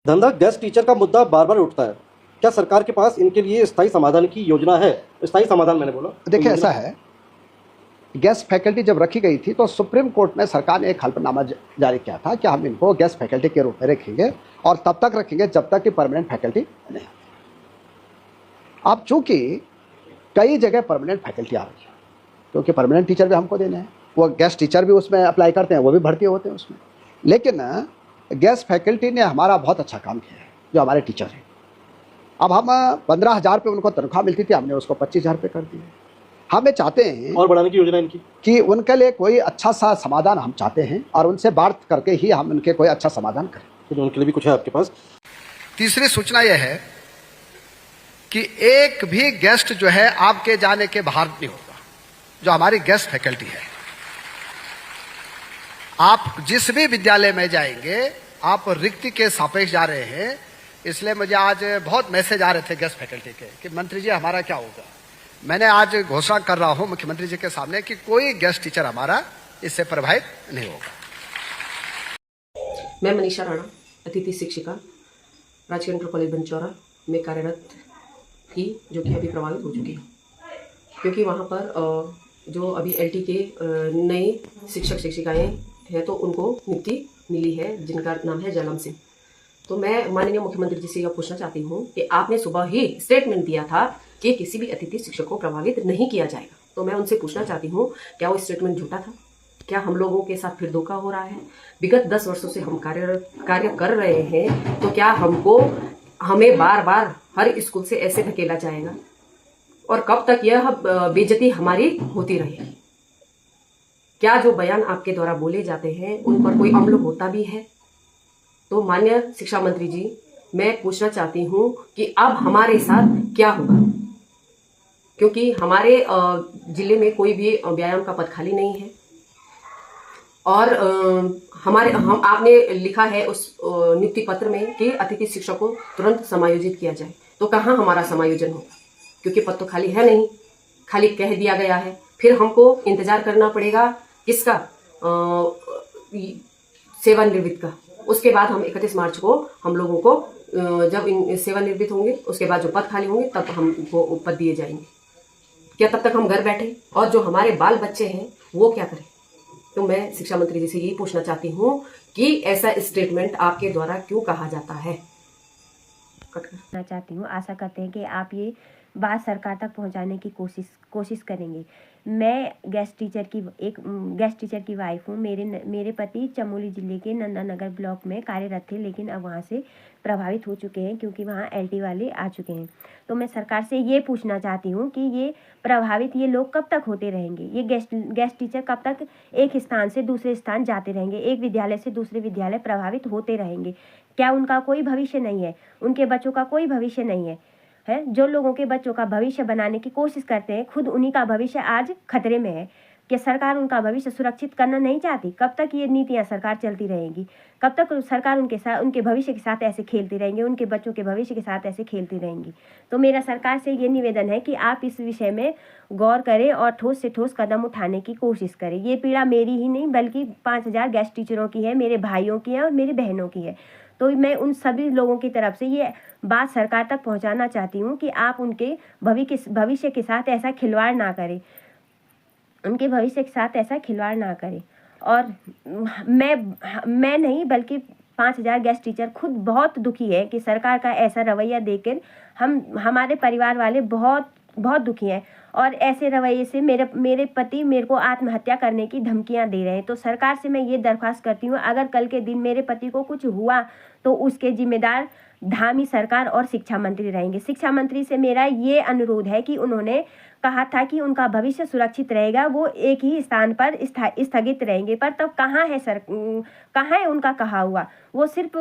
धंधा gas teacher का मुद्दा बार बार उठता है, क्या सरकार के पास इनके लिए स्थायी समाधान की योजना है? स्थायी समाधान मैंने बोला। देखिए ऐसा है, गैस फैकल्टी जब रखी गई थी तो सुप्रीम कोर्ट में सरकार ने एक हल्फनामा जारी किया था कि हम इनको गैस फैकल्टी के रूप में रखेंगे और तब तक रखेंगे जब तक कि परमानेंट फैकल्टी नहीं आती। अब चूंकि कई जगह परमानेंट फैकल्टी आ रही है, क्योंकि परमानेंट टीचर भी हमको देने हैं, वो गैस टीचर भी उसमें अप्लाई करते हैं, वो भी भर्ती होते हैं उसमें। लेकिन गैस फैकल्टी ने हमारा बहुत अच्छा काम किया है, जो हमारे टीचर हैं। अब हम 15,000 रुपये उनको तनख्वाह मिलती थी, हमने उसको 25,000 रुपये कर दिए। हमें चाहते हैं और बढ़ाने की योजना इनकी कि उनके लिए कोई अच्छा सा समाधान हम चाहते हैं और उनसे बात करके ही हम उनके कोई अच्छा समाधान करें। तो उनके लिए भी कुछ है आपके पास? तीसरी सूचना यह है कि एक भी गेस्ट जो है आपके जाने के बाहर नहीं होगा, जो हमारी गेस्ट फैकल्टी है। आप जिस भी विद्यालय में जाएंगे आप रिक्ति के सापेक्ष जा रहे हैं, इसलिए मुझे आज बहुत मैसेज आ रहे थे गेस्ट फैकल्टी के कि मंत्री जी हमारा क्या होगा। मैंने आज घोषणा कर रहा हूं मुख्यमंत्री जी के सामने कि कोई गेस्ट टीचर हमारा इससे प्रभावित नहीं होगा। मैं मनीषा राणा, अतिथि शिक्षिका, राजकीय इंटर कॉलेज बंचौरा में कार्यरत थी, जो कि अभी प्रभावित हो चुकी है, क्योंकि वहाँ पर जो अभी एलटी के नए शिक्षक शिक्षिकाएं हैं तो उनको नियुक्ति मिली है, जिनका नाम है जालम सिंह। तो मैं माननीय मुख्यमंत्री जी से यह पूछना चाहती हूँ कि आपने सुबह ही स्टेटमेंट दिया था कि किसी भी अतिथि शिक्षक को प्रभावित नहीं किया जाएगा, तो मैं उनसे पूछना चाहती हूँ क्या वो स्टेटमेंट झूठा था? क्या हम लोगों के साथ फिर धोखा हो रहा है? विगत 10 वर्षों से हम कार्य कर रहे हैं, तो क्या हमें बार बार हर स्कूल से ऐसे धकेला जाएगा? और कब तक यह बेइज्जती हमारी होती रहेगी? क्या जो बयान आपके द्वारा बोले जाते हैं उन पर कोई अमल होता भी है? तो माननीय शिक्षा मंत्री जी, मैं पूछना चाहती हूँ कि अब हमारे साथ क्या होगा, क्योंकि हमारे जिले में कोई भी व्यायाम का पद खाली नहीं है और आपने लिखा है उस नियुक्ति पत्र में कि अतिथि शिक्षक को तुरंत समायोजित किया जाए। तो कहाँ हमारा समायोजन होगा, क्योंकि पद तो खाली है नहीं, खाली कह दिया गया है। फिर हमको इंतजार करना पड़ेगा किसका? सेवानिवृत्त का। उसके बाद हम 31 मार्च को हम लोगों को जब सेवानिवृत्त होंगे, उसके बाद जो पद खाली होंगे तब हमको पद दिए जाएंगे। क्या तब तक हम घर बैठे? और जो हमारे बाल बच्चे हैं वो क्या करें? तो मैं शिक्षा मंत्री जी से यही पूछना चाहती हूँ कि ऐसा स्टेटमेंट आपके द्वारा क्यों कहा जाता है? करना चाहती हूँ, आशा करते हैं कि आप ये बात सरकार तक पहुंचाने की कोशिश करेंगे। मैं गेस्ट टीचर की वाइफ हूँ। मेरे पति चमोली जिले के नंदानगर ब्लॉक में कार्यरत थे, लेकिन अब वहाँ से प्रभावित हो चुके हैं क्योंकि वहाँ एलटी वाले आ चुके हैं। तो मैं सरकार से ये पूछना चाहती हूँ कि ये लोग कब तक होते रहेंगे? ये गेस्ट टीचर कब तक एक स्थान से दूसरे स्थान जाते रहेंगे, एक विद्यालय से दूसरे विद्यालय प्रभावित होते रहेंगे? क्या उनका कोई भविष्य नहीं है? उनके बच्चों का कोई भविष्य नहीं है? जो लोगों के बच्चों का भविष्य बनाने की कोशिश करते हैं, खुद उन्हीं का भविष्य आज खतरे में है। कि सरकार उनका भविष्य सुरक्षित करना नहीं चाहती? कब तक ये नीतियां सरकार चलती रहेंगी? कब तक सरकार उनके भविष्य के साथ ऐसे खेलती रहेंगी, उनके बच्चों के भविष्य के साथ ऐसे खेलती रहेंगी? तो मेरा सरकार से ये निवेदन है कि आप इस विषय में गौर करें और ठोस से ठोस कदम उठाने की कोशिश करें। ये पीड़ा मेरी ही नहीं बल्कि 5,000 गेस्ट टीचरों की है, मेरे भाइयों की है और मेरी बहनों की है। तो मैं उन सभी लोगों की तरफ से ये बात सरकार तक पहुंचाना चाहती हूँ कि आप उनके भविष्य के साथ ऐसा खिलवाड़ ना करें, उनके भविष्य के साथ ऐसा खिलवाड़ ना करें। और मैं नहीं बल्कि 5,000 गेस्ट टीचर खुद बहुत दुखी है कि सरकार का ऐसा रवैया देकर हमारे परिवार वाले बहुत बहुत दुखी हैं। और ऐसे रवैये से मेरे पति मेरे को आत्महत्या करने की धमकियां दे रहे हैं। तो सरकार से मैं ये दरख्वास्त करती हूँ, अगर कल के दिन मेरे पति को कुछ हुआ तो उसके जिम्मेदार धामी सरकार और शिक्षा मंत्री रहेंगे। शिक्षा मंत्री से मेरा ये अनुरोध है कि उन्होंने कहा था कि उनका भविष्य सुरक्षित रहेगा, वो एक ही स्थान पर स्थगित रहेंगे, पर तब कहाँ है उनका कहा हुआ? वो सिर्फ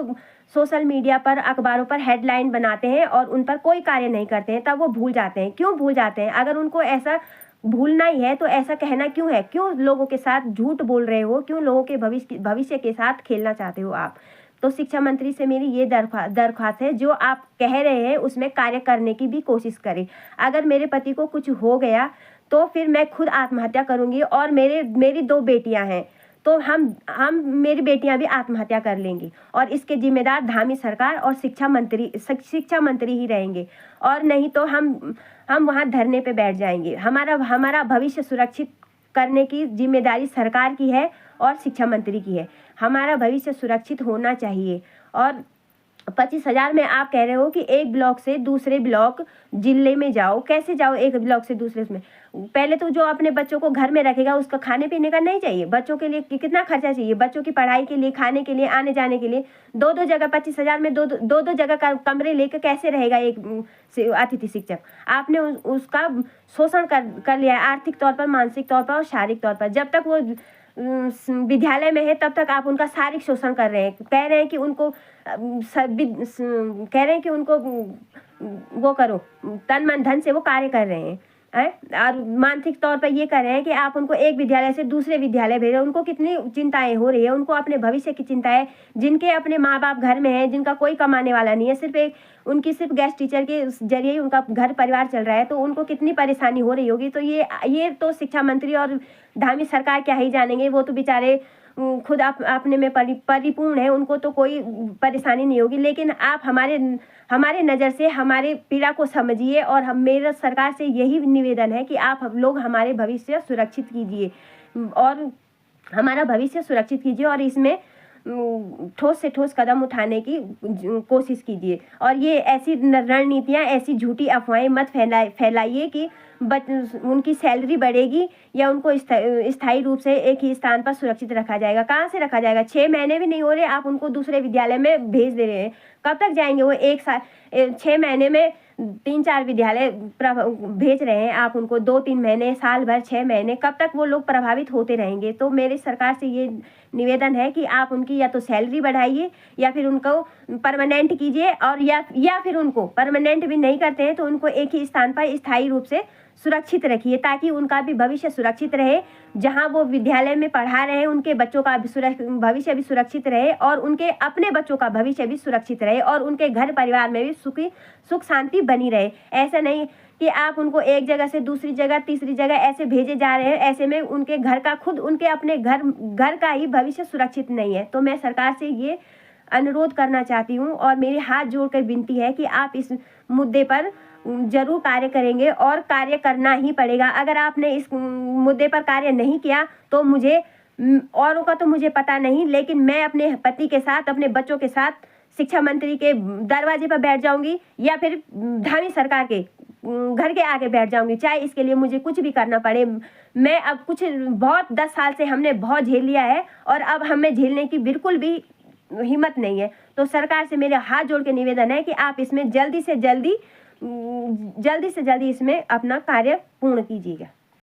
सोशल मीडिया पर, अखबारों पर हेडलाइन बनाते हैं और उन पर कोई कार्य नहीं करते हैं। तब वो भूल जाते हैं। क्यों भूल जाते हैं? अगर उनको ऐसा भूलना ही है तो ऐसा कहना क्यों है? क्यों लोगों के साथ झूठ बोल रहे हो? क्यों लोगों के भविष्य के साथ खेलना चाहते हो आप? तो शिक्षा मंत्री से मेरी ये दरख्वास्त है, जो आप कह रहे हैं उसमें कार्य करने की भी कोशिश करें। अगर मेरे पति को कुछ हो गया तो फिर मैं खुद आत्महत्या करूंगी और मेरी 2 बेटियां हैं, तो हम मेरी बेटियां भी आत्महत्या कर लेंगी और इसके जिम्मेदार धामी सरकार और शिक्षा मंत्री ही रहेंगे। और नहीं तो हम वहाँ धरने पे बैठ जाएंगे। हमारा भविष्य सुरक्षित करने की जिम्मेदारी सरकार की है और शिक्षा मंत्री की है। हमारा भविष्य सुरक्षित होना चाहिए। और 25,000 में आप कह रहे हो कि एक ब्लॉक से दूसरे ब्लॉक जिले में जाओ, कैसे जाओ एक ब्लॉक से दूसरे में? पहले तो जो अपने बच्चों को घर में रखेगा उसका खाने पीने का नहीं चाहिए, बच्चों के लिए कितना खर्चा चाहिए, बच्चों की पढ़ाई के लिए, खाने के लिए, आने जाने के लिए। दो जगह 25,000 में दो जगह का कमरे लेकर कैसे रहेगा एक अतिथि शिक्षक? आपने उसका शोषण कर लिया है, आर्थिक तौर पर, मानसिक तौर पर और शारीरिक तौर पर। जब तक वो विद्यालय में है तब तक आप उनका शारीरिक शोषण कर रहे हैं। कह रहे हैं कि उनको वो करो, तन मन धन से वो कार्य कर रहे हैं। और मानसिक तौर पर ये कर रहे हैं कि आप उनको एक विद्यालय से दूसरे विद्यालय भेज रहे हैं। उनको कितनी चिंताएं हो रही है, उनको अपने भविष्य की चिंता है। जिनके अपने माँ बाप घर में हैं, जिनका कोई कमाने वाला नहीं है, सिर्फ गेस्ट टीचर के जरिए ही उनका घर परिवार चल रहा है, तो उनको कितनी परेशानी हो रही होगी। तो ये तो शिक्षा मंत्री और धामी सरकार क्या ही जानेंगे। वो तो बेचारे खुद अपने में परिपूर्ण है, उनको तो कोई परेशानी नहीं होगी। लेकिन आप हमारे नज़र से हमारे पीड़ा को समझिए। और मेरा सरकार से यही निवेदन है कि आप लोग हमारे भविष्य सुरक्षित कीजिए और हमारा भविष्य सुरक्षित कीजिए और इसमें ठोस से ठोस कदम उठाने की कोशिश कीजिए। और ये ऐसी रणनीतियाँ, ऐसी झूठी अफवाहें मत फैलाइए कि उनकी सैलरी बढ़ेगी या उनको स्थायी रूप से एक ही स्थान पर सुरक्षित रखा जाएगा। कहाँ से रखा जाएगा? 6 महीने भी नहीं हो रहे, आप उनको दूसरे विद्यालय में भेज दे रहे हैं। कब तक जाएंगे वो? 6 महीने में 3-4 विद्यालय भेज रहे हैं आप उनको, 2-3 महीने, साल भर, 6 महीने, कब तक वो लोग प्रभावित होते रहेंगे? तो मेरी सरकार से ये निवेदन है कि आप उनकी या तो सैलरी बढ़ाइए या फिर उनको परमानेंट कीजिए। और या फिर उनको परमानेंट भी नहीं करते हैं तो उनको एक ही स्थान पर स्थायी रूप से सुरक्षित रखिए, ताकि उनका भी भविष्य सुरक्षित रहे। जहां वो विद्यालय में पढ़ा रहे हैं उनके बच्चों का भविष्य भी सुरक्षित रहे और उनके अपने बच्चों का भविष्य भी सुरक्षित रहे और उनके घर परिवार में भी सुख शांति बनी रहे। ऐसा नहीं कि आप उनको एक जगह से दूसरी जगह, तीसरी जगह ऐसे भेजे जा रहे हैं। ऐसे में उनके घर का, खुद उनके अपने घर का ही भविष्य सुरक्षित नहीं है। तो मैं सरकार से ये अनुरोध करना चाहती हूँ और मेरे हाथ जोड़कर विनती है कि आप इस मुद्दे पर जरूर कार्य करेंगे और कार्य करना ही पड़ेगा। अगर आपने इस मुद्दे पर कार्य नहीं किया तो मुझे, औरों का तो मुझे पता नहीं, लेकिन मैं अपने पति के साथ, अपने बच्चों के साथ शिक्षा मंत्री के दरवाजे पर बैठ जाऊंगी या फिर धामी सरकार के घर के आगे बैठ जाऊंगी, चाहे इसके लिए मुझे कुछ भी करना पड़े। मैं अब बहुत 10 साल से हमने बहुत झेल लिया है और अब हमें झेलने की बिल्कुल भी हिम्मत नहीं है। तो सरकार से मेरे हाथ जोड़ के निवेदन है कि आप इसमें जल्दी से जल्दी इसमें अपना कार्य पूर्ण कीजिएगा।